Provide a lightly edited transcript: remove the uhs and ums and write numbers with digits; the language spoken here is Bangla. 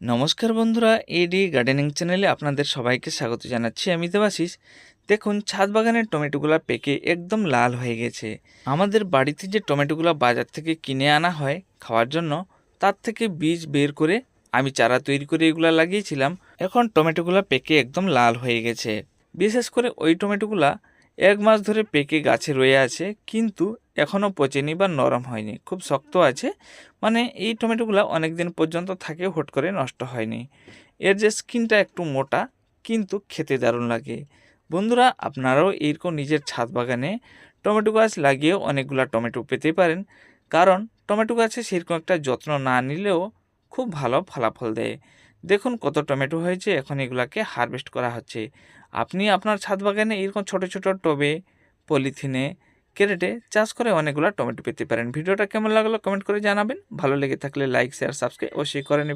নমস্কার বন্ধুরা, এডি গার্ডেনিং চ্যানেলে আপনাদের সবাইকে স্বাগত জানাচ্ছি। আমি দেবাশিস। দেখুন, ছাদ বাগানের টমেটোগুলো পেকে একদম লাল হয়ে গেছে। আমাদের বাড়িতে যে টমেটোগুলো বাজার থেকে কিনে আনা হয় খাওয়ার জন্য, তার থেকে বীজ বের করে আমি চারা তৈরি করে এগুলো লাগিয়েছিলাম। এখন টমেটোগুলো পেকে একদম লাল হয়ে গেছে। বিশেষ করে ওই টমেটোগুলা 1 মাস ধরে পেকে গাছে রয়ে আছে, কিন্তু এখনও পচেনি বা নরম হয়নি, খুব শক্ত আছে। মানে এই টমেটোগুলো অনেক দিন পর্যন্ত থাকে, হুট করে নষ্ট হয়নি। এর যে স্কিনটা একটু মোটা, কিন্তু খেতে দারুণ লাগে। বন্ধুরা, আপনারাও এইরকম নিজের ছাদ বাগানে টমেটো গাছ লাগিয়ে অনেকগুলো টমেটো পেতে পারেন, কারণ টমেটো গাছে সেরকম একটা যত্ন না নিলেও খুব ভালো ফলাফল দেয়। দেখুন কত টমেটো হয়েছে, এখন এগুলাকে হারভেস্ট করা হচ্ছে। আপনি আপনার ছাদ বাগানে এরকম ছোট ছোট টবে, পলিথিনে, ক্যারেটে চাষ করে অনেকগুলো টমেটো পেতে পারেন। ভিডিওটা কেমন লাগলো কমেন্ট করে জানাবেন। ভালো লেগে থাকলে লাইক, শেয়ার, সাবস্ক্রাইব অবশ্যই করে নেবেন।